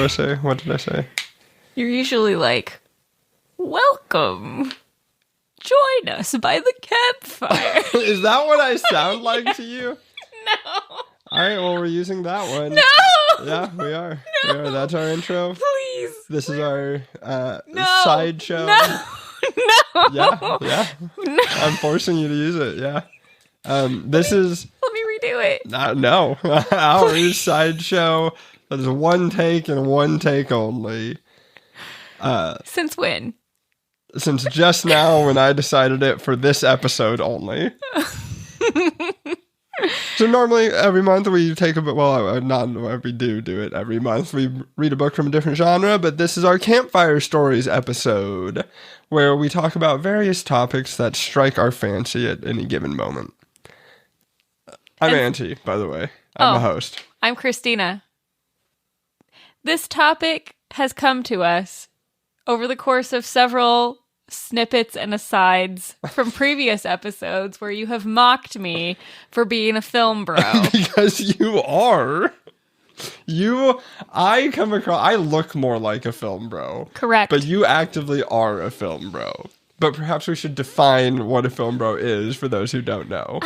say? What did I say? You're usually like, welcome. Join us by the campfire. Is that what I sound like to you? No. All right, well, we're using that one. No. Yeah, we are. No. We are. That's our intro. Please. This is our No. sideshow. No. No. Yeah. No. I'm forcing you to use it, yeah. This is... Let me redo it. No. Our sideshow. That is one take and one take only. Since when? Since just now when I decided it for this episode only. So normally every month we take a book, well, not we do it every month. We read a book from a different genre, but this is our Campfire Stories episode where we talk about various topics that strike our fancy at any given moment. I'm Anty, by the way. I'm the host. I'm Christina. This topic has come to us over the course of several snippets and asides from previous episodes where you have mocked me for being a film bro. Because you are. I look more like a film bro. Correct. But you actively are a film bro. But perhaps we should define what a film bro is for those who don't know.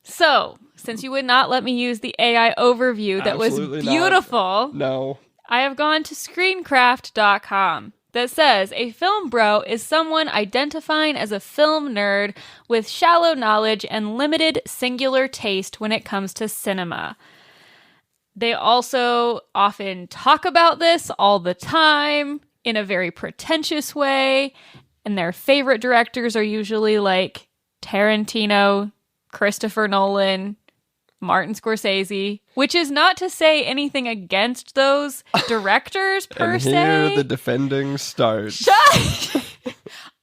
So, since you would not let me use the AI overview that Absolutely was beautiful, not. No. I have gone to screencraft.com. That says, a film bro is someone identifying as a film nerd with shallow knowledge and limited singular taste when it comes to cinema. They also often talk about this all the time in a very pretentious way, and their favorite directors are usually like Tarantino, Christopher Nolan, Martin Scorsese, which is not to say anything against those directors per and se. Here the defending starts.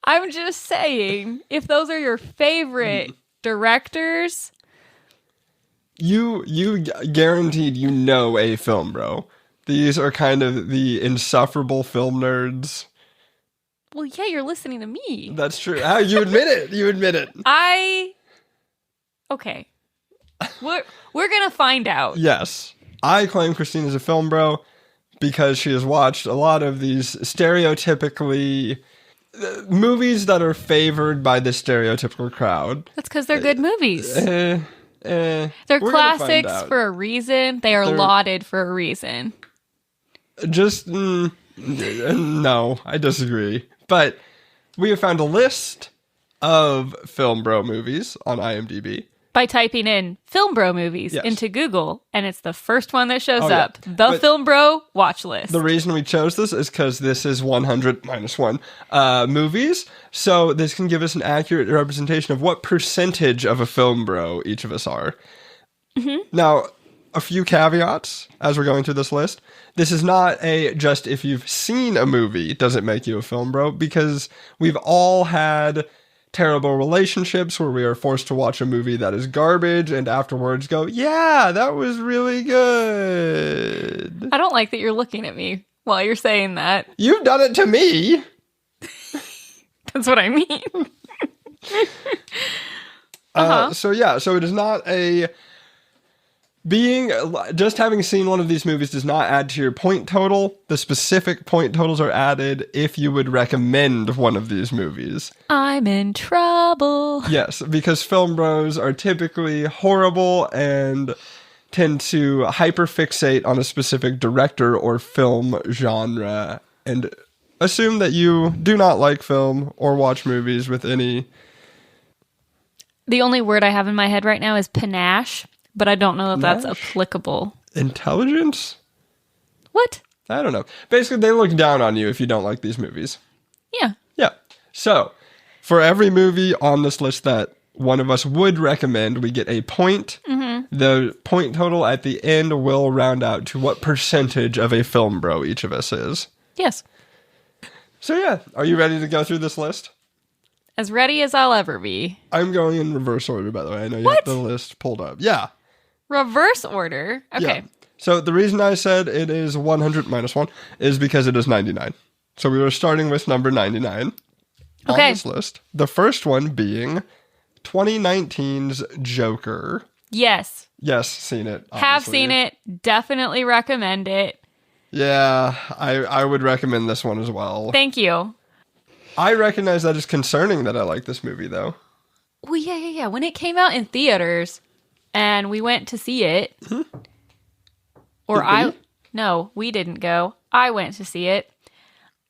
I'm just saying, if those are your favorite directors, you guaranteed you know a film bro. These are kind of the insufferable film nerds. well, yeah, you're listening to me. That's true. You admit it. You admit it. Okay. We're gonna find out. Yes. I claim Christine is a film bro because she has watched a lot of these stereotypically movies that are favored by the stereotypical crowd. That's because they're good movies. They're we're classics for a reason. They're lauded for a reason. Just, no, I disagree. But we have found a list of film bro movies on IMDb. By typing in film bro movies into Google, and it's the first one that shows up. The Film Bro Watchlist. The reason we chose this is because this is 100 minus 1 movies, so this can give us an accurate representation of what percentage of a film bro each of us are. Mm-hmm. Now, a few caveats as we're going through this list. This is not just if you've seen a movie does it make you a film bro, because we've all had terrible relationships where we are forced to watch a movie that is garbage and afterwards go, yeah, that was really good. I don't like that you're looking at me while you're saying that. You've done it to me. That's what I mean. So it is not just having seen one of these movies does not add to your point total. The specific point totals are added if you would recommend one of these movies. I'm in trouble. Yes, because film bros are typically horrible and tend to hyperfixate on a specific director or film genre and assume that you do not like film or watch movies with any... The only word I have in my head right now is panache. But I don't know if that's applicable. Intelligence? What? I don't know. Basically, they look down on you if you don't like these movies. Yeah. Yeah. So, for every movie on this list that one of us would recommend, we get a point. Mm-hmm. The point total at the end will round out to what percentage of a film bro each of us is. Yes. So yeah, are you ready to go through this list? As ready as I'll ever be. I'm going in reverse order, by the way. I know you have the list pulled up. Yeah. Reverse order? Okay. Yeah. So the reason I said it is 100 minus 1 is because it is 99. So we were starting with number 99 on this list. The first one being 2019's Joker. Yes. Yes, seen it. Obviously. Have seen it. Definitely recommend it. Yeah, I would recommend this one as well. Thank you. I recognize that as concerning that I like this movie, though. Well, yeah. When it came out in theaters and we went to see it, no, we didn't go. I went to see it.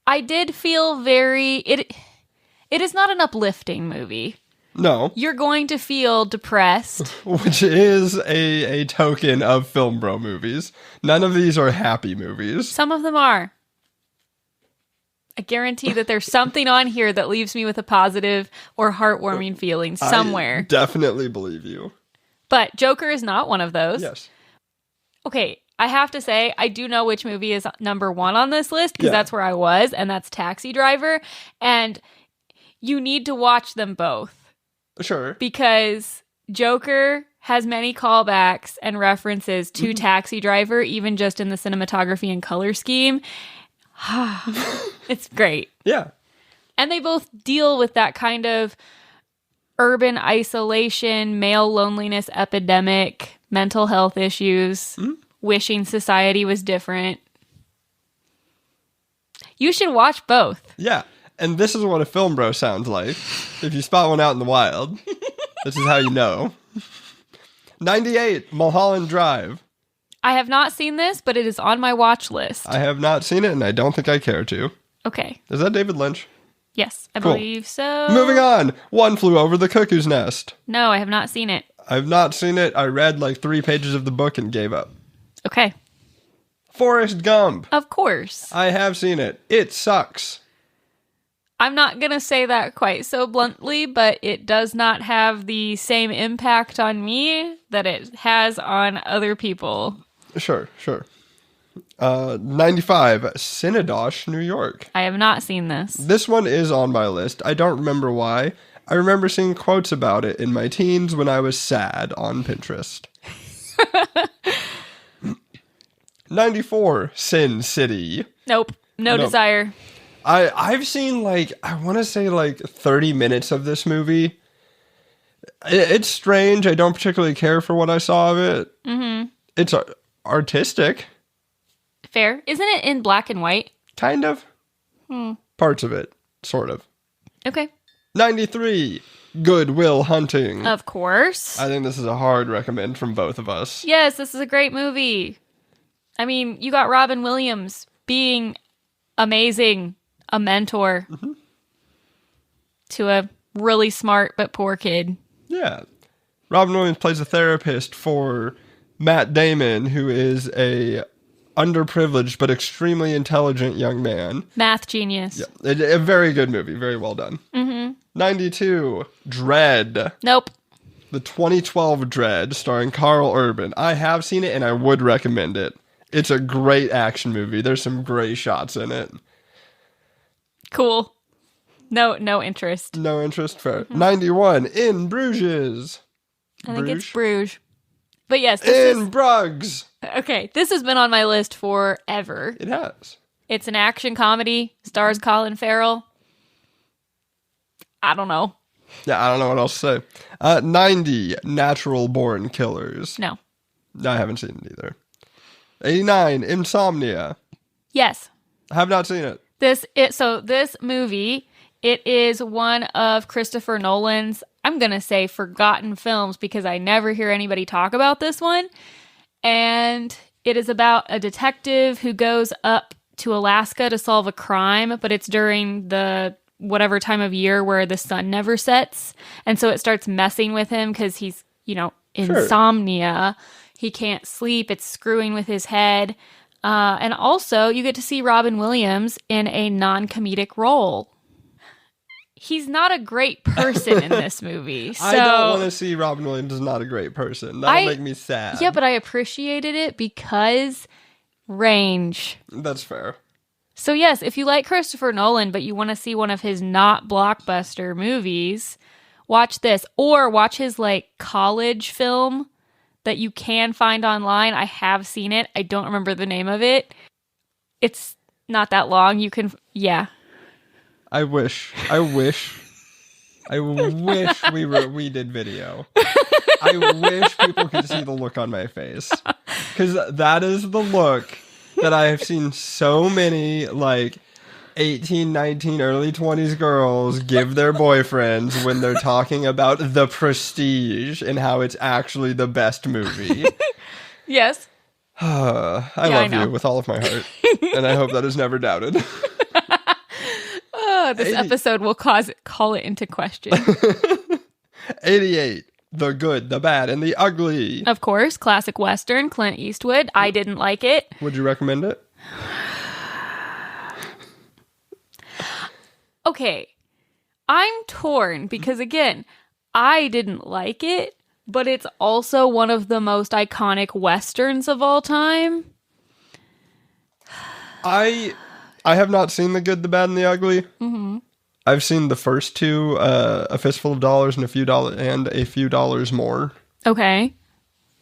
I did feel it is not an uplifting movie. No. You're going to feel depressed. Which is a token of Film Bro movies. None of these are happy movies. Some of them are. I guarantee that there's something on here that leaves me with a positive or heartwarming feeling somewhere. I definitely believe you. But Joker is not one of those. Yes. Okay, I have to say, I do know which movie is number 1 on this list because that's where I was, and that's Taxi Driver. And you need to watch them both. Sure. Because Joker has many callbacks and references to Taxi Driver, even just in the cinematography and color scheme. It's great. Yeah. And they both deal with that kind of urban isolation, male loneliness epidemic, mental health issues, wishing society was different. You should watch both. Yeah. And this is what a film bro sounds like. If you spot one out in the wild, this is how you know. 98, Mulholland Drive. I have not seen this, but it is on my watch list. I have not seen it, and I don't think I care to. Okay. Is that David Lynch? Yes, I Cool. believe so. Moving on. One Flew Over the Cuckoo's Nest. No, I have not seen it. I've not seen it. I read like 3 pages of the book and gave up. Okay. Forrest Gump. Of course. I have seen it. It sucks. I'm not going to say that quite so bluntly, but it does not have the same impact on me that it has on other people. Sure. 95, Cinedosh, New York. I have not seen this. This one is on my list. I don't remember why. I remember seeing quotes about it in my teens when I was sad on Pinterest. 94, Sin City. Nope. No desire. I've seen I want to say 30 minutes of this movie. It's strange. I don't particularly care for what I saw of it. Mm-hmm. It's artistic. Fair. Isn't it in black and white? Kind of. Parts of it. Sort of. Okay. 93, Good Will Hunting. Of course. I think this is a hard recommend from both of us. Yes, this is a great movie. I mean, you got Robin Williams being amazing, a mentor to a really smart but poor kid. Yeah. Robin Williams plays a therapist for Matt Damon, who is a underprivileged but extremely intelligent young man. Math genius. Yeah, a very good movie. Very well done. 92, Dread. Nope. The 2012 Dread, starring Carl Urban. I have seen it, and I would recommend it. It's a great action movie. There's some great shots in it. Cool. No interest. No interest? Fair. 91, In Bruges. I think it's Bruges. But yes, In Bruges. Okay, this has been on my list forever. It has. It's an action comedy, stars Colin Farrell. I don't know. Yeah, I don't know what else to say. 90, Natural Born Killers. No. I haven't seen it either. 89, Insomnia. Yes. I have not seen it. This movie, it is one of Christopher Nolan's, I'm going to say forgotten films because I never hear anybody talk about this one. And it is about a detective who goes up to Alaska to solve a crime, but it's during the whatever time of year where the sun never sets. And so it starts messing with him because he's, insomnia. He can't sleep. It's screwing with his head. And also, you get to see Robin Williams in a non-comedic role. He's not a great person in this movie. So I don't want to see Robin Williams is not a great person. That'll make me sad. Yeah, but I appreciated it because range. That's fair. So yes, if you like Christopher Nolan, but you want to see one of his not blockbuster movies, watch this. Or watch his college film that you can find online. I have seen it. I don't remember the name of it. It's not that long. You can, I wish we did video. I wish people could see the look on my face. Because that is the look that I have seen so many, like, 18, 19, early 20s girls give their boyfriends when they're talking about The Prestige and how it's actually the best movie. Yes. I love you with all of my heart, and I hope that is never doubted. This episode will call it into question. 88. The Good, the Bad, and the Ugly. Of course, classic Western, Clint Eastwood. I didn't like it. Would you recommend it? Okay. I'm torn because, again, I didn't like it, but it's also one of the most iconic Westerns of all time. I have not seen The Good, the Bad, and the Ugly. Mm-hmm. I've seen the first two, A Fistful of Dollars and A Few Dollars More. Okay.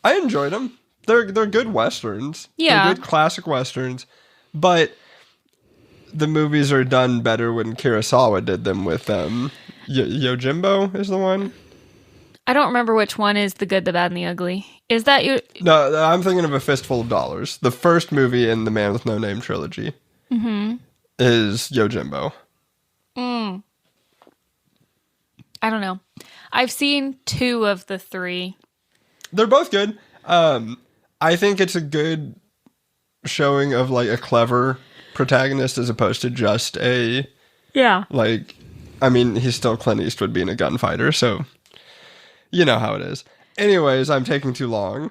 I enjoyed them. They're good Westerns. Yeah. They're good classic Westerns. But the movies are done better when Kurosawa did them with Yojimbo is the one. I don't remember which one is The Good, the Bad, and the Ugly. Is that you? No, I'm thinking of A Fistful of Dollars. The first movie in the Man with No Name trilogy is Yojimbo. I don't know. I've seen 2 of the 3. They're both good. I think it's a good showing of, like, a clever protagonist as opposed to just a... Yeah. Like, I mean, he's still Clint Eastwood being a gunfighter, so you know how it is. Anyways, I'm taking too long.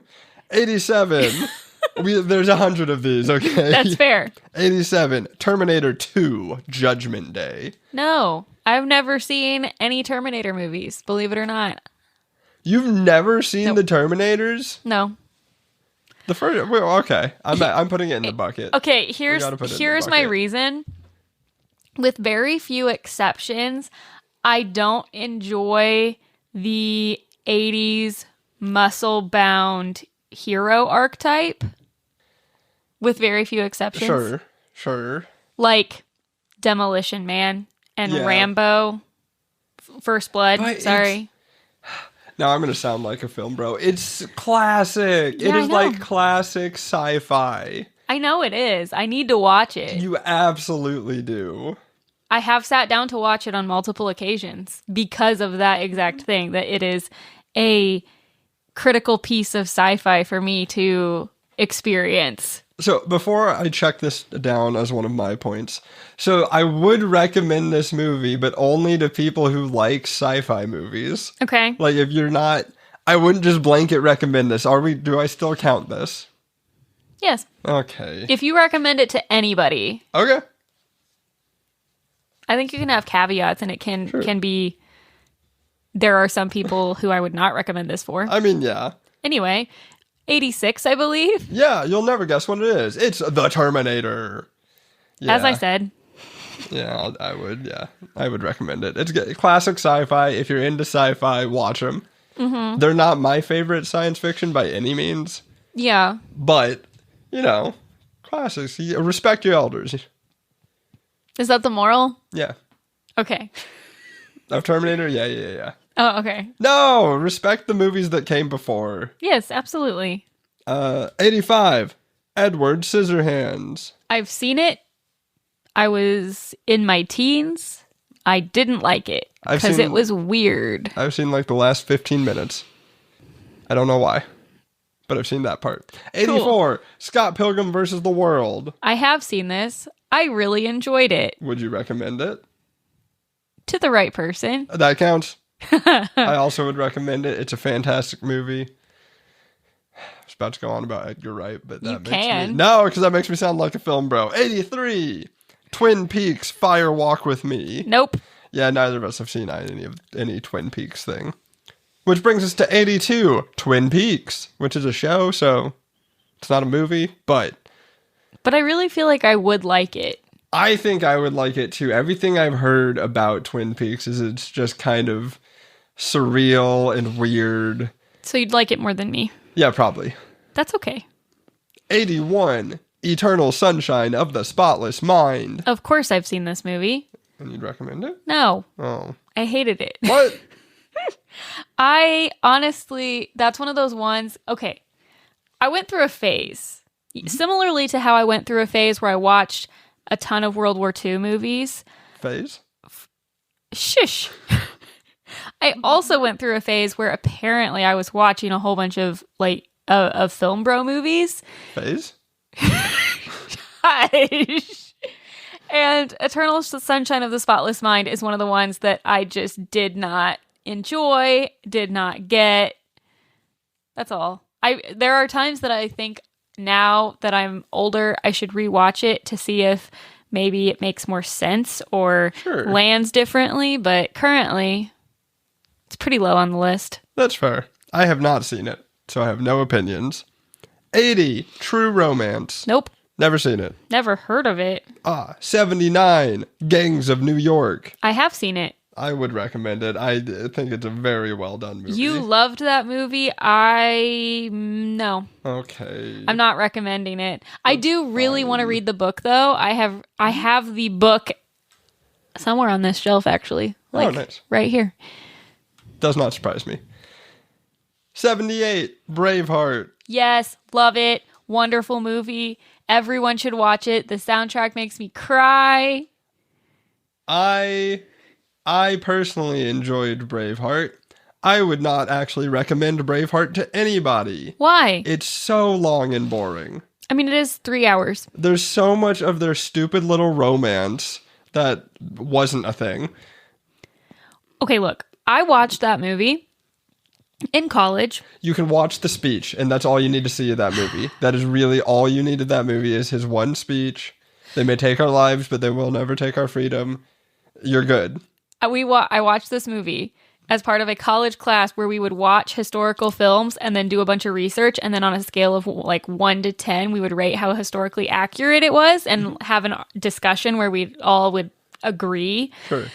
87. There's 100 of these, okay? That's fair. 87. Terminator 2, Judgment Day. No, I've never seen any Terminator movies, believe it or not. You've never seen the Terminators? No. The first, well, okay. I'm putting it in the bucket. Okay, here's my reason. With very few exceptions, I don't enjoy the 80s muscle-bound hero archetype. With very few exceptions. Sure. Like Demolition Man and Rambo. First Blood, sorry. Now I'm going to sound like a film bro. It's classic. Yeah, it is like classic sci-fi. I know it is. I need to watch it. You absolutely do. I have sat down to watch it on multiple occasions because of that exact thing, that it is a critical piece of sci-fi for me to experience. So before I check this down as one of my points, so I would recommend this movie, but only to people who like sci-fi movies. Okay. Like if you're not, I wouldn't just blanket recommend this. Do I still count this? Yes. Okay. If you recommend it to anybody. Okay. I think you can have caveats and it can be, there are some people who I would not recommend this for. I mean, yeah. Anyway, 86, I believe. Yeah, you'll never guess what it is. It's The Terminator. Yeah. As I said. Yeah, I would recommend it. It's good. Classic sci-fi. If you're into sci-fi, watch them. Mm-hmm. They're not my favorite science fiction by any means. Yeah. But, classics. Respect your elders. Is that the moral? Yeah. Okay. Of Terminator? Yeah. Oh, okay. No! Respect the movies that came before. Yes, absolutely. 85. Edward Scissorhands. I've seen it. I was in my teens. I didn't like it because it was weird. I've seen like the last 15 minutes. I don't know why, but I've seen that part. 84. Cool. Scott Pilgrim versus the World. I have seen this. I really enjoyed it. Would you recommend it? To the right person. That counts. I also would recommend it. It's a fantastic movie. I was about to go on about Edgar Wright, but that because that makes me sound like a film bro. 83. Twin Peaks, Fire Walk with Me. Nope. Yeah, neither of us have seen any Twin Peaks thing. Which brings us to 82. Twin Peaks, which is a show, so it's not a movie, but I really feel like I would like it. I think I would like it too. Everything I've heard about Twin Peaks is it's just kind of surreal and weird. So you'd like it more than me? Yeah, probably. That's okay. 81. Eternal Sunshine of the Spotless Mind. Of course I've seen this movie. And you'd recommend it? No. Oh. I hated it. What? I honestly, that's one of those ones. Okay. I went through a phase Similarly to how I went through a phase where I watched a ton of World War II movies. Phase? Shush. I also went through a phase where apparently I was watching a whole bunch of of film bro movies. Phase? Hush. And Eternal Sunshine of the Spotless Mind is one of the ones that I just did not enjoy, did not get. That's all. There are times that I think now that I'm older, I should rewatch it to see if maybe it makes more sense or lands differently, but currently it's pretty low on the list. That's fair. I have not seen it, so I have no opinions. 80, True Romance. Nope. Never seen it. Never heard of it. 79, Gangs of New York. I have seen it. I would recommend it. I think it's a very well done movie. You loved that movie. No. Okay. I'm not recommending it. I do really want to read the book, though. I have the book somewhere on this shelf, actually. Nice. Right here. Does not surprise me. 78, Braveheart. Yes, love it. Wonderful movie. Everyone should watch it. The soundtrack makes me cry. I personally enjoyed Braveheart. I would not actually recommend Braveheart to anybody. Why? It's so long and boring. I mean, it is 3 hours. There's so much of their stupid little romance that wasn't a thing. Okay, look. I watched that movie in college. You can watch the speech, and that's all you need to see of that movie. That is really all you need of that movie is his one speech. They may take our lives, but they will never take our freedom. You're good. I watched this movie as part of a college class where we would watch historical films and then do a bunch of research, and then on a scale of 1 to 10, we would rate how historically accurate it was and have a discussion where we all would agree. Sure.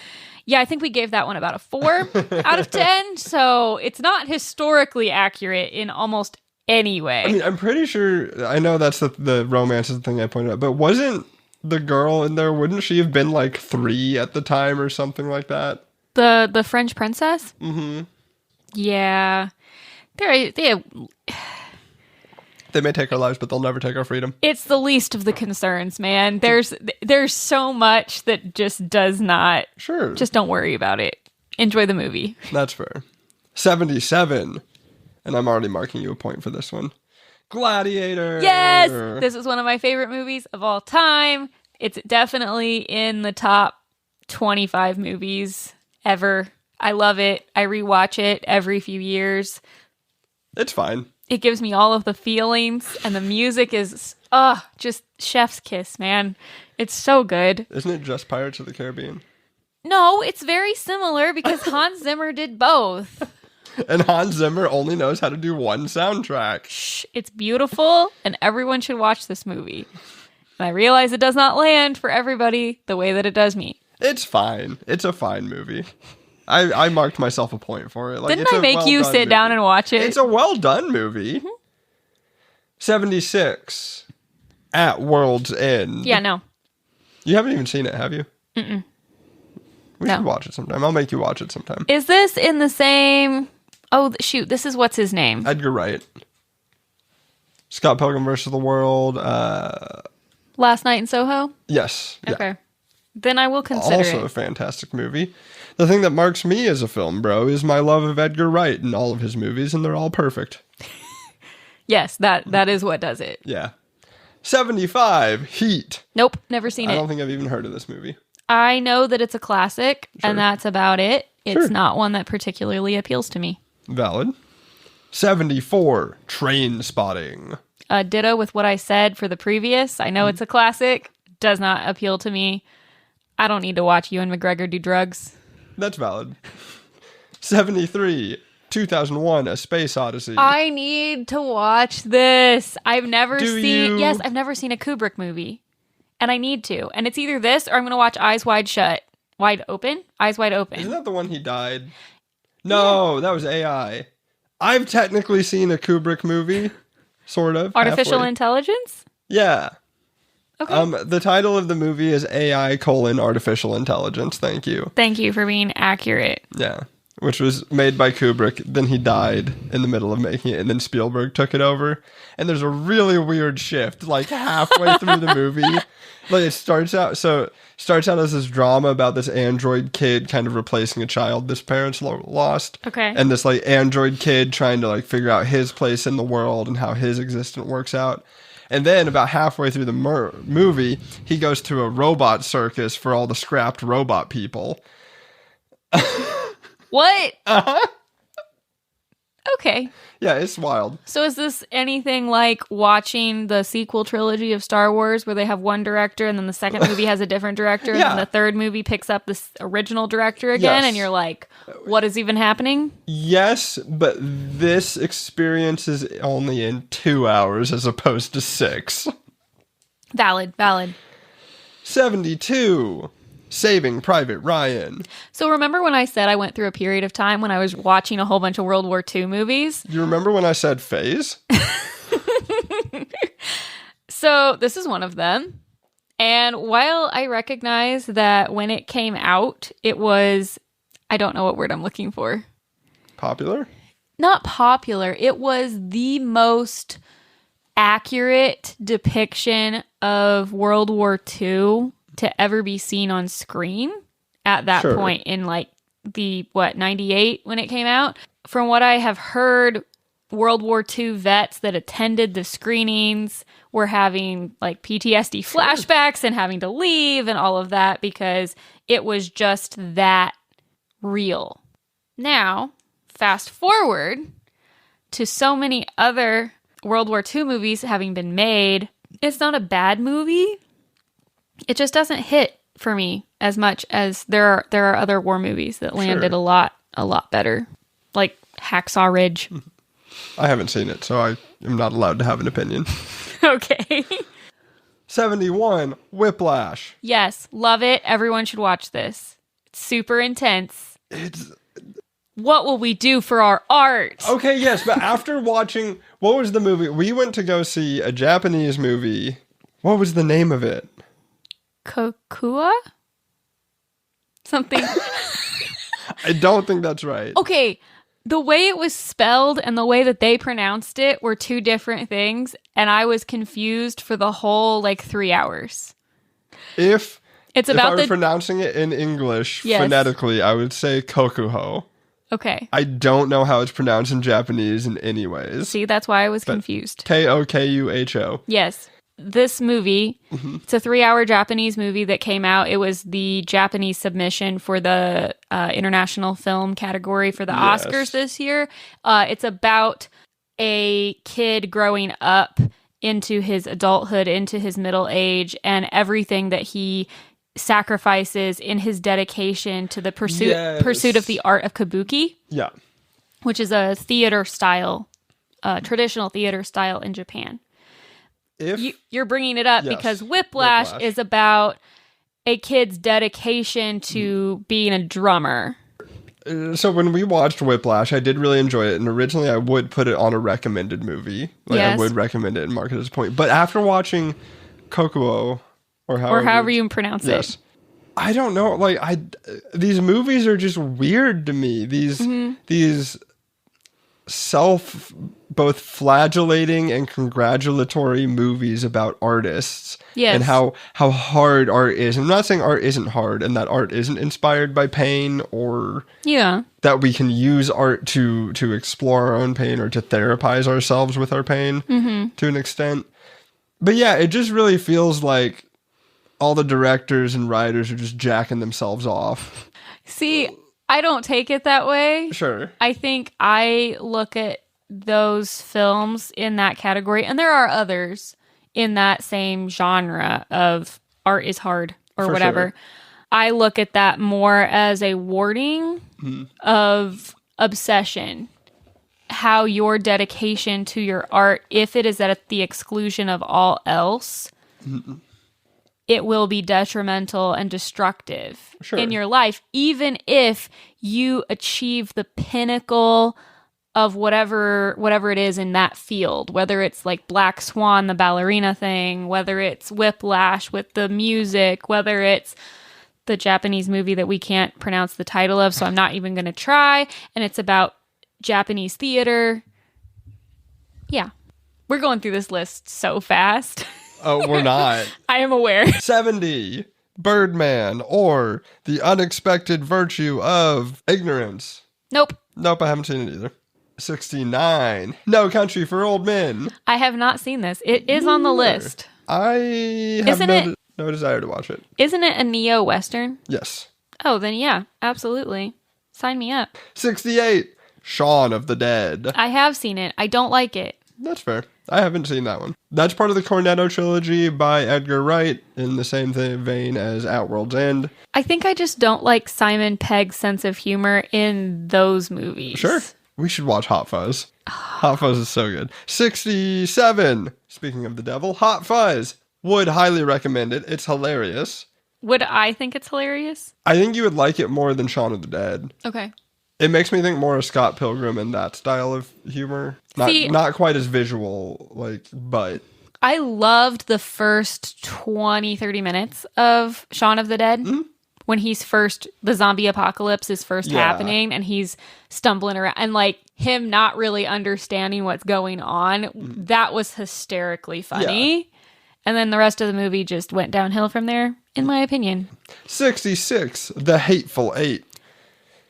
Yeah, I think we gave that one about a 4 out of 10. So it's not historically accurate in almost any way. I mean, I'm pretty sure, I know that's the romance is the thing I pointed out, but wasn't the girl in there, wouldn't she have been 3 at the time or something like that? The French princess? Mm-hmm. Yeah. They may take our lives, but they'll never take our freedom. It's the least of the concerns, man. There's so much that just does not. Sure. Just don't worry about it. Enjoy the movie. That's fair. 77. And I'm already marking you a point for this one. Gladiator. Yes! This is one of my favorite movies of all time. It's definitely in the top 25 movies ever. I love it. I rewatch it every few years. It's fine. It gives me all of the feelings, and the music is, just chef's kiss, man. It's so good. Isn't it just Pirates of the Caribbean? No, it's very similar because Hans Zimmer did both. And Hans Zimmer only knows how to do one soundtrack. Shh, it's beautiful, and everyone should watch this movie. And I realize it does not land for everybody the way that it does me. It's fine. It's a fine movie. I marked myself a point for it. Didn't I make you sit down and watch it? It's a well-done movie. Mm-hmm. 76. At World's End. Yeah, no. You haven't even seen it, have you? Mm-mm. We should watch it sometime. I'll make you watch it sometime. Is this in the same... Oh, shoot. This is what's his name? Edgar Wright. Scott Pilgrim vs. the World. Last Night in Soho? Yes. Okay. Yeah. Then I will consider it. Also a fantastic movie. The thing that marks me as a film bro is my love of Edgar Wright and all of his movies, and they're all perfect. Yes, that is what does it. Yeah. 75, Heat. Nope, never seen it. I don't think I've even heard of this movie. I know that it's a classic, and that's about it. It's not one that particularly appeals to me. Valid. 74, Train Spotting. Ditto with what I said for the previous. I know it's a classic. Does not appeal to me. I don't need to watch Ewan McGregor do drugs. That's valid. 73, 2001, A Space Odyssey. I need to watch this. I've never I've never seen a Kubrick movie. And I need to. And it's either this or I'm going to watch Eyes Wide Shut. Wide Open? Eyes Wide Open. Isn't that the one he died? No, that was AI. I've technically seen a Kubrick movie. Sort of. Artificial halfway. Intelligence? Yeah. Okay. The title of the movie is AI: Artificial Intelligence. Thank you. Thank you for being accurate. Yeah. which was made by Kubrick. Then he died in the middle of making it, and then Spielberg took it over. And there's a really weird shift, like halfway through the movie. Like it starts out as this drama about this android kid kind of replacing a child this parents lost. Okay. And this like android kid trying to like figure out his place in the world and how his existence works out. And then about halfway through the movie, he goes to a robot circus for all the scrapped robot people. What? Uh-huh. Okay. Yeah, it's wild. So is this anything like watching the sequel trilogy of Star Wars where they have one director and then the second movie has a different director and then the third movie picks up this original director again and you're like, what is even happening? Yes, but this experience is only in 2 hours as opposed to 6. Valid. 72. Saving Private Ryan. So remember when I said I went through a period of time when I was watching a whole bunch of World War II movies? You remember when I said phase? So this is one of them. And while I recognize that when it came out, it was, I don't know what word I'm looking for. Popular? Not popular. It was the most accurate depiction of World War II to ever be seen on screen at that point in like the 98 when it came out. From what I have heard, World War II vets that attended the screenings were having like PTSD flashbacks and having to leave and all of that because it was just that real. Now, fast forward to so many other World War II movies having been made. It's not a bad movie. It just doesn't hit for me as much as there are other war movies that landed a lot better, like Hacksaw Ridge. I haven't seen it, so I am not allowed to have an opinion. Okay. 71. Whiplash. Yes, love it. Everyone should watch this. It's super intense. What will we do for our art? Okay, yes, but after watching, what was the movie? We went to go see a Japanese movie. What was the name of it? Kokua? Something. I don't think that's right. Okay, the way it was spelled and the way that they pronounced it were two different things, and I was confused for the whole, 3 hours. If I were the pronouncing it in English phonetically, I would say kokuho. Okay. I don't know how it's pronounced in Japanese in any ways. See, that's why I was confused. Kokuho. Yes. This movie, it's a 3-hour Japanese movie that came out. It was the Japanese submission for the international film category for the Oscars this year. It's about a kid growing up into his adulthood, into his middle age, and everything that he sacrifices in his dedication to the pursuit of the art of kabuki. Yeah. Which is a theater style, traditional theater style in Japan. You're bringing it up because Whiplash is about a kid's dedication to being a drummer. So when we watched Whiplash, I did really enjoy it. And originally I would put it on a recommended movie. I would recommend it and mark it as a point. But after watching Kokuo, or however you pronounce it. I don't know. These movies are just weird to me. These both flagellating and congratulatory movies about artists and how hard art is. I'm not saying art isn't hard and that art isn't inspired by pain or that we can use art to explore our own pain or to therapize ourselves with our pain to an extent. But yeah, it just really feels like all the directors and writers are just jacking themselves off. See, I don't take it that way. Sure. I think I look at those films in that category, and there are others in that same genre of art is hard or whatever. Sure. I look at that more as a warning of obsession. How your dedication to your art, if it is at the exclusion of all else, it will be detrimental and destructive in your life, even if you achieve the pinnacle of whatever it is in that field, whether it's like Black Swan, the ballerina thing, whether it's Whiplash with the music, whether it's the Japanese movie that we can't pronounce the title of, so I'm not even going to try. And it's about Japanese theater. Yeah. We're going through this list so fast. Oh, we're not. I am aware. 70. Birdman, or The Unexpected Virtue of Ignorance. Nope. Nope, I haven't seen it either. 69. No Country for Old Men. I have not seen this. It is on the list. I have no desire to watch it. Isn't it a neo-Western? Yes. Oh, then yeah, absolutely. Sign me up. 68. Shaun of the Dead. I have seen it. I don't like it. That's fair. I haven't seen that one. That's part of the Cornetto trilogy by Edgar Wright, in the same vein as At World's End. I think I just don't like Simon Pegg's sense of humor in those movies. Sure. We should watch Hot Fuzz. Hot Fuzz is so good. 67. Speaking of the devil, Hot Fuzz. Would highly recommend it. It's hilarious. Would I think it's hilarious? I think you would like it more than Shaun of the Dead. Okay. It makes me think more of Scott Pilgrim and that style of humor. Not quite as visual, but... I loved the first 20, 30 minutes of Shaun of the Dead. Mm-hmm. When the zombie apocalypse is first happening and he's stumbling around and him not really understanding what's going on. That was hysterically funny. Yeah. And then the rest of the movie just went downhill from there, in my opinion. 66, The Hateful Eight.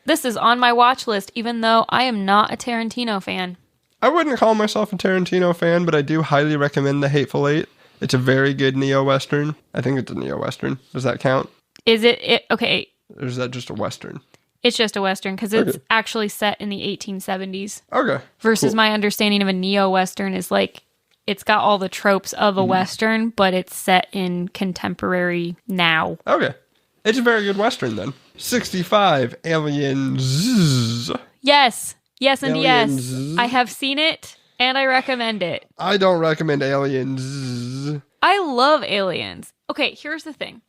This is on my watch list, even though I am not a Tarantino fan. I wouldn't call myself a Tarantino fan, but I do highly recommend The Hateful Eight. It's a very good neo-Western. I think it's a neo-Western. Does that count? Is it? Okay. Or is that just a Western? It's just a Western, because it's actually set in the 1870s. Okay. Versus my understanding of a neo-Western is it's got all the tropes of a Western, but it's set in contemporary now. Okay. It's a very good Western, then. 65, Aliens. Yes. Yes and Aliens. Yes. I have seen it, and I recommend it. I don't recommend Aliens. I love Aliens. Okay, here's the thing.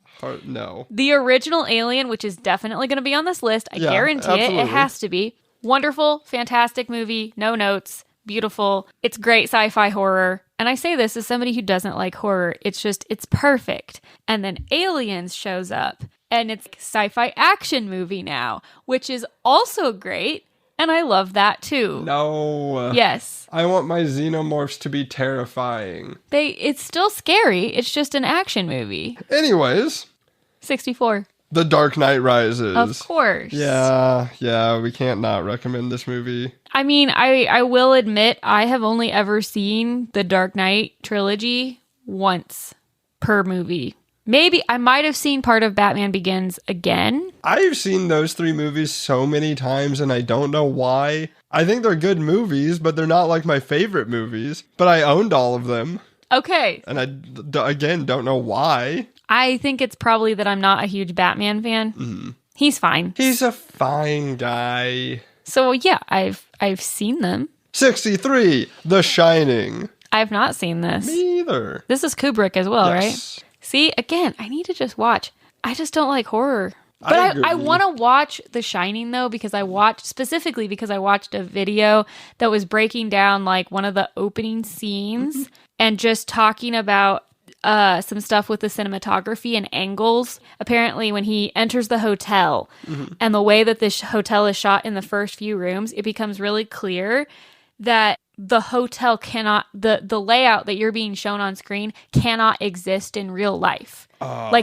No. The original Alien, which is definitely going to be on this list, I guarantee absolutely. It has to be. Wonderful, fantastic movie, no notes, beautiful. It's great sci-fi horror. And I say this as somebody who doesn't like horror. It's perfect. And then Aliens shows up, and it's a sci-fi action movie now, which is also great. And I love that too. No. Yes. I want my xenomorphs to be terrifying. It's still scary. It's just an action movie. Anyways. 64. The Dark Knight Rises. Of course. Yeah, we can't not recommend this movie. I mean, I will admit I have only ever seen the Dark Knight trilogy once per movie. Maybe I might have seen part of Batman Begins again. I've seen those 3 movies so many times, and I don't know why. I think they're good movies, but they're not my favorite movies. But I owned all of them. Okay. And I, again, don't know why. I think it's probably that I'm not a huge Batman fan. Mm-hmm. He's fine. He's a fine guy. So yeah, I've seen them. 63, The Shining. I've not seen this. Me either. This is Kubrick as well, yes. Right? See, again, I need to just watch. I just don't like horror. But I want to watch The Shining, though, because I watched a video that was breaking down one of the opening scenes and just talking about some stuff with the cinematography and angles. Apparently, when he enters the hotel and the way that this hotel is shot in the first few rooms, it becomes really clear that the hotel cannot, the layout that you're being shown on screen cannot exist in real life.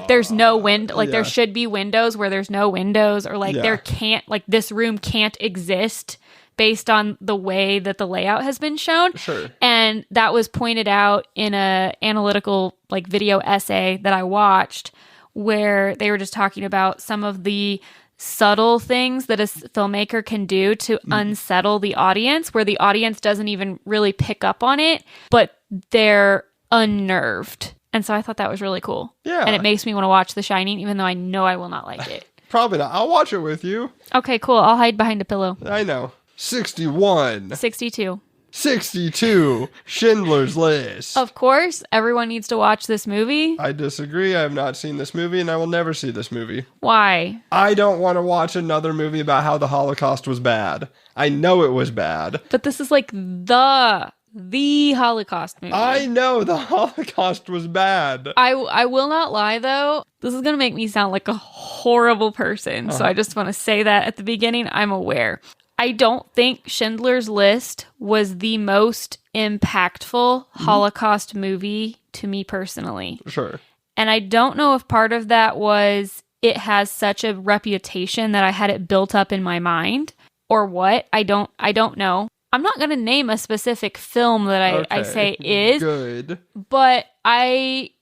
There's no window, there should be windows where there's no windows, or there can't, this room can't exist based on the way that the layout has been shown. Sure. And that was pointed out in a analytical video essay that I watched, where they were just talking about some of the subtle things that a filmmaker can do to unsettle the audience, where the audience doesn't even really pick up on it, but they're unnerved. And so I thought that was really cool. Yeah. And it makes me want to watch The Shining, even though I know I will not like it. Probably not. I'll watch it with you. Okay, cool. I'll hide behind a pillow. I know. 61. 62. 62. Schindler's List. Of course, everyone needs to watch this movie. I disagree. I have not seen this movie, and I will never see this movie. Why? I don't want to watch another movie about how the Holocaust was bad. I know it was bad. But this is the the Holocaust movie. I know the Holocaust was bad. I will not lie, though. This is going to make me sound like a horrible person. So I just want to say that at the beginning. I'm aware. I don't think Schindler's List was the most impactful Holocaust movie to me personally. Sure. And I don't know if part of that was it has such a reputation that I had it built up in my mind or what. I don't know. I'm not going to name a specific film that I say is. Good. But I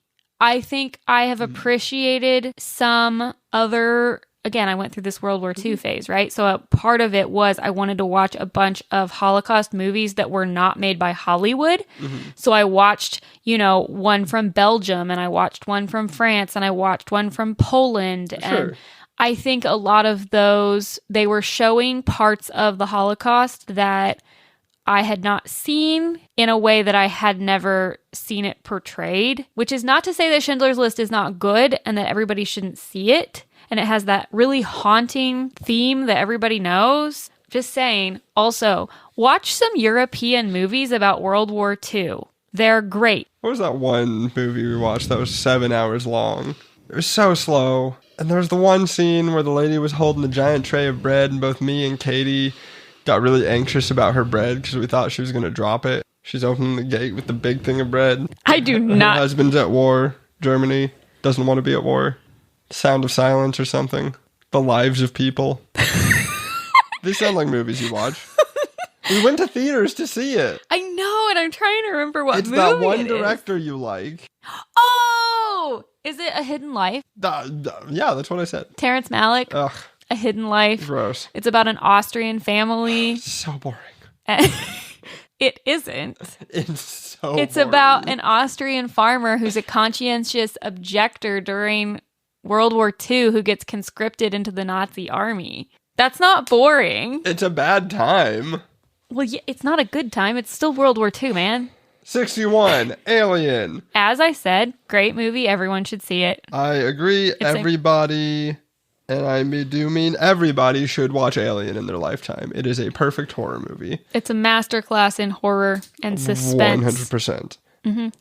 think I have appreciated some other... Again, I went through this World War II phase, right? So a part of it was I wanted to watch a bunch of Holocaust movies that were not made by Hollywood. So I watched, one from Belgium, and I watched one from France, and I watched one from Poland. Sure. And I think a lot of those, they were showing parts of the Holocaust that I had not seen in a way that I had never seen it portrayed, which is not to say that Schindler's List is not good and that everybody shouldn't see it. And it has that really haunting theme that everybody knows. Just saying. Also, watch some European movies about World War II. They're great. What was that one movie we watched that was 7 hours long? It was so slow. And there was the one scene where the lady was holding a giant tray of bread, and both me and Katie got really anxious about her bread because we thought she was going to drop it. She's opening the gate with the big thing of bread. I do not. Her husband's at war. Germany doesn't want to be at war. Sound of Silence or something. The Lives of People. They sound like movies you watch. We went to theaters to see it. I know, and I'm trying to remember what it's movie that one it director is. you like. Oh! Is it A Hidden Life? Yeah, that's what I said. Terrence Malick? Ugh, A Hidden Life. gross. It's about an Austrian family. So boring. It isn't. It's so It's boring. about an Austrian farmer who's a conscientious objector during World War II who gets conscripted into the Nazi army. That's not boring. It's a bad time. Well, yeah, it's not a good time. It's still World War II, man. 61, Alien. As I said, great movie. Everyone should see it. I agree. Everybody, and I do mean everybody, should watch Alien in their lifetime. It is a perfect horror movie. It's a masterclass in horror and suspense. 100%.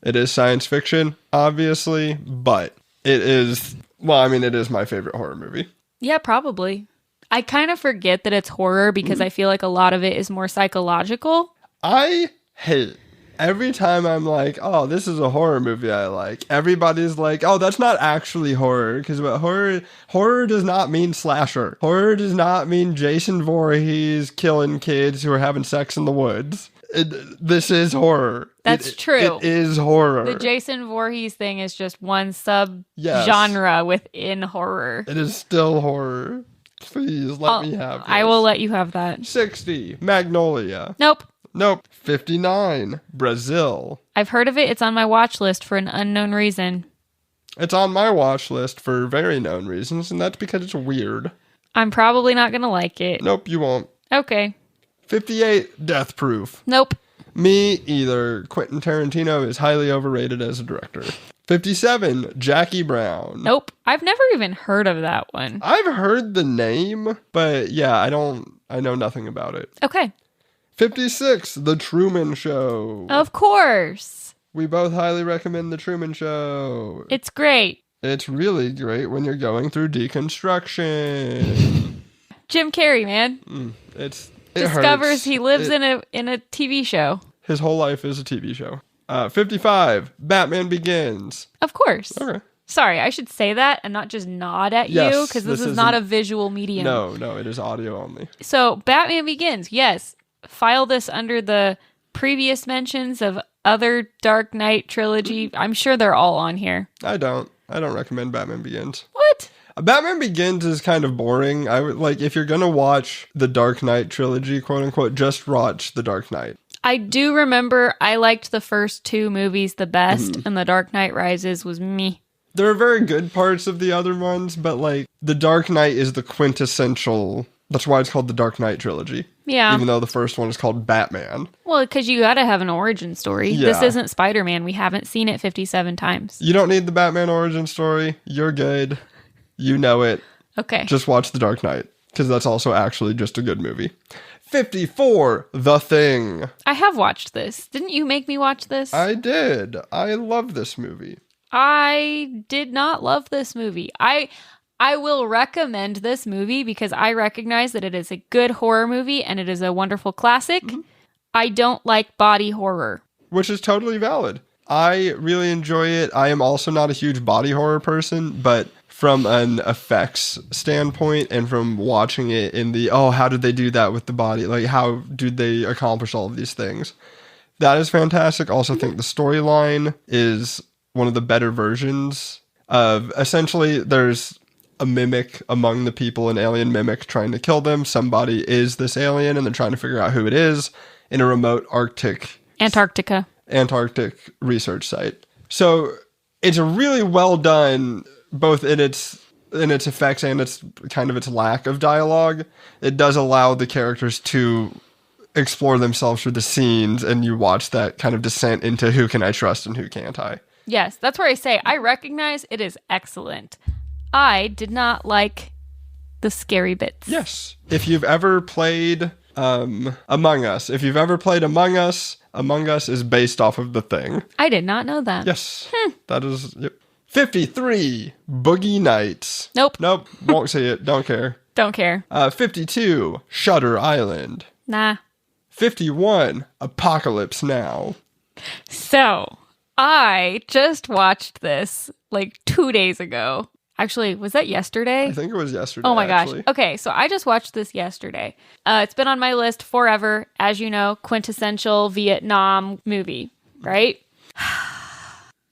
It is science fiction, obviously, but it is... Well, I mean, it is my favorite horror movie. Yeah, probably. I kind of forget that it's horror because I feel like a lot of it is more psychological. I hate every time I'm like, oh, this is a horror movie I like. Everybody's like, oh, that's not actually horror. Because horror does not mean slasher. Horror does not mean Jason Voorhees killing kids who are having sex in the woods. This is horror. That's true. It is horror. The Jason Voorhees thing is just one sub-genre within horror. It is still horror. Please let me have this. I will let you have that. 60, Magnolia. Nope. 59, Brazil. I've heard of it. It's on my watch list for an unknown reason. It's on my watch list for very known reasons, and that's because it's weird. I'm probably not going to like it. Nope, you won't. Okay. 58, Death Proof. Nope. Me either. Quentin Tarantino is highly overrated as a director. 57, Jackie Brown. Nope. I've never even heard of that one. I've heard the name, but yeah, I know nothing about it. Okay. 56, The Truman Show. Of course. We both highly recommend The Truman Show. It's great. It's really great when you're going through deconstruction. Jim Carrey, man. It Discovers hurts. he lives in a TV show. His whole life is a TV show. 55, Batman Begins. Of course. Okay. Sorry, I should say that and not just nod at Yes, you because this is not a visual medium. No, it is audio only. So, Batman Begins, yes. File this under the previous mentions of other Dark Knight trilogy. I'm sure they're all on here. I don't recommend Batman Begins. What? Batman Begins is kind of boring. I would like, if you're gonna watch the Dark Knight trilogy, quote unquote, just watch the Dark Knight. I do remember I liked the first two movies the best, and The Dark Knight Rises was me. There are very good parts of the other ones, but like the Dark Knight is the quintessential. That's why it's called the Dark Knight trilogy. Yeah. Even though the first one is called Batman. Well, because you gotta have an origin story. Yeah. This isn't Spider-Man. We haven't seen it 57 times. You don't need the Batman origin story. You're good. You know it. Okay. Just watch The Dark Knight, because that's also actually just a good movie. 54, The Thing. I have watched this. Didn't you make me watch this? I did. I love this movie. I did not love this movie. I will recommend this movie because I recognize that it is a good horror movie and it is a wonderful classic. Mm-hmm. I don't like body horror. Which is totally valid. I really enjoy it. I am also not a huge body horror person, but from an effects standpoint and from watching it in the, how did they do that with the body? Like, how did they accomplish all of these things? That is fantastic. Also think the storyline is one of the better versions of, essentially, there's a mimic among the people, an alien mimic trying to kill them. Somebody is this alien and they're trying to figure out who it is in a remote Antarctic research site. So it's really well done, both in its effects and its kind of its lack of dialogue. It does allow the characters to explore themselves through the scenes, and you watch that kind of descent into who can I trust and who can't I. Yes, that's where I say I recognize it is excellent. I did not like the scary bits. Yes. If you've ever played Among Us, Among Us is based off of The Thing. I did not know that. Yes. That is... Yep. 53, Boogie Nights. Nope. Won't see it. Don't care. Don't care. 52, Shutter Island. Nah. 51, Apocalypse Now. So, I just watched this like 2 days ago. Actually, was that yesterday? I think it was yesterday. Oh my gosh. Okay, so I just watched this yesterday. It's been on my list forever. As you know, quintessential Vietnam movie, right?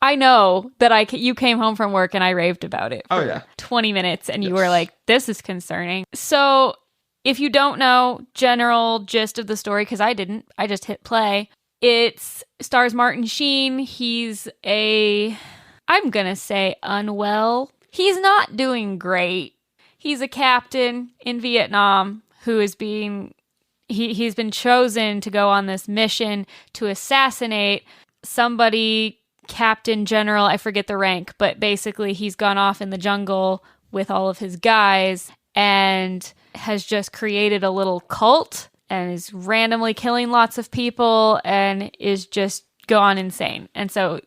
I know that you came home from work and I raved about it for 20 minutes and you were like, this is concerning. So if you don't know general gist of the story, because I didn't, I just hit play. It stars Martin Sheen. He's I'm going to say unwell. He's not doing great. He's a captain in Vietnam who is he's been chosen to go on this mission to assassinate somebody, Captain General, I forget the rank, but basically he's gone off in the jungle with all of his guys and has just created a little cult and is randomly killing lots of people and is just gone insane. And so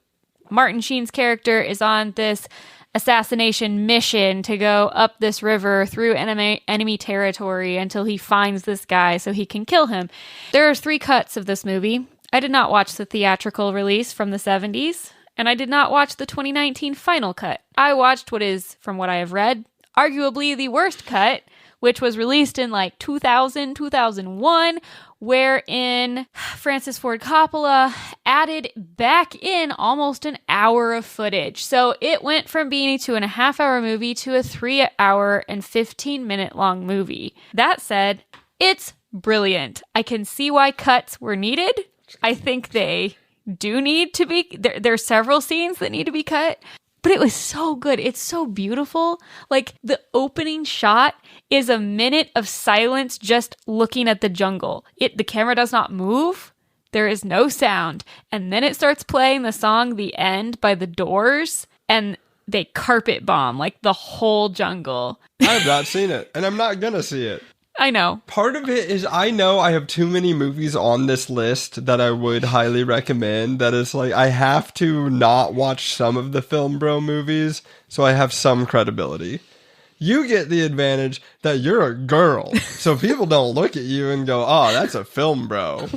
Martin Sheen's character is on this assassination mission to go up this river through enemy territory until he finds this guy so he can kill him. There are 3 cuts of this movie. I did not watch the theatrical release from the 70s, and I did not watch the 2019 final cut. I watched what is, from what I have read, arguably the worst cut, which was released in like 2001, wherein Francis Ford Coppola added back in almost an hour of footage. So it went from being a 2.5-hour movie to a 3-hour and 15-minute long movie. That said, it's brilliant. I can see why cuts were needed. I think they do need to be. There are several scenes that need to be cut. But it was so good. It's so beautiful. Like, the opening shot is a minute of silence just looking at the jungle. The camera does not move. There is no sound. And then it starts playing the song The End by The Doors. And they carpet bomb, like, the whole jungle. I have not seen it. And I'm not gonna see it. I know. Part of it is I know I have too many movies on this list that I would highly recommend. That is like, I have to not watch some of the Film Bro movies so I have some credibility. You get the advantage that you're a girl, so people don't look at you and go, oh, that's a Film Bro.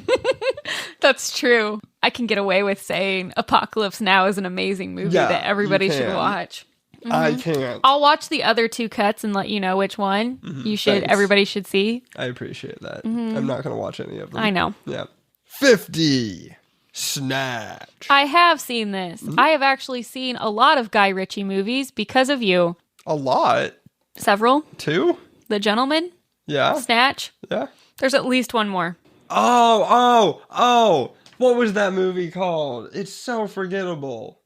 That's true. I can get away with saying Apocalypse Now is an amazing movie that everybody should watch. Mm-hmm. I can't. I'll watch the other 2 cuts and let you know which one everybody should see. I appreciate that. Mm-hmm. I'm not going to watch any of them. I know. Yeah. 50. Snatch. I have seen this. Mm-hmm. I have actually seen a lot of Guy Ritchie movies because of you. A lot? Several. 2? The Gentleman. Yeah. Snatch. Yeah. There's at least one more. Oh. What was that movie called? It's so forgettable.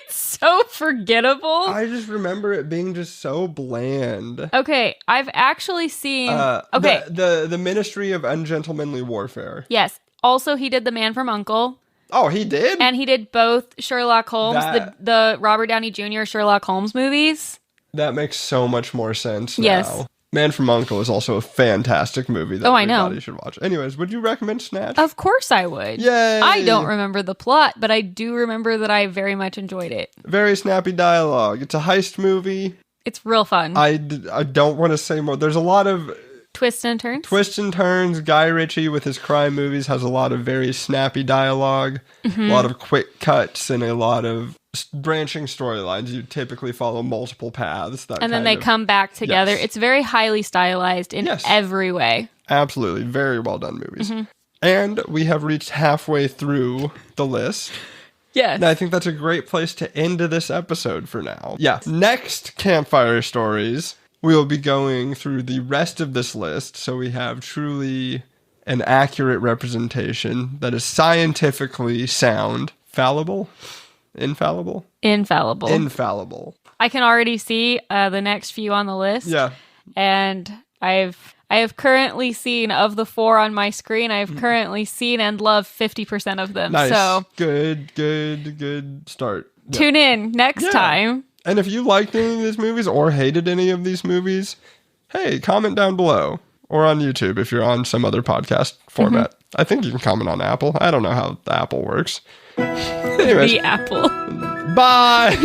So forgettable. I just remember it being just so bland. Okay, I've actually seen... The Ministry of Ungentlemanly Warfare. Yes. Also, he did The Man from U.N.C.L.E. Oh, he did? And he did both Sherlock Holmes, the Robert Downey Jr. Sherlock Holmes movies. That makes so much more sense now. Yes. Man from U.N.C.L.E. is also a fantastic movie that I know. everybody should watch. Anyways, would you recommend Snatch? Of course I would. Yay! I don't remember the plot, but I do remember that I very much enjoyed it. Very snappy dialogue. It's a heist movie. It's real fun. I don't want to say more. There's a lot of twists and turns. Twists and turns. Guy Ritchie with his crime movies has a lot of very snappy dialogue, a lot of quick cuts, and a lot of branching storylines. You typically follow multiple paths. And then they come back together. Yes. It's very highly stylized in every way. Absolutely. Very well done movies. And we have reached halfway through the list. Yes. And I think that's a great place to end this episode for now. Yeah. Next Campfire Stories, we will be going through the rest of this list, so we have truly an accurate representation that is scientifically sound. Fallible? Infallible? Infallible. Infallible. I can already see the next few on the list. Yeah. And I have currently seen, of the 4 on my screen, I have currently seen and loved 50% of them. Nice. So Good start. Yeah. Tune in next time. And if you liked any of these movies or hated any of these movies, hey, comment down below. Or on YouTube if you're on some other podcast format. I think you can comment on Apple. I don't know how the Apple works. Anyways. The Apple. Bye.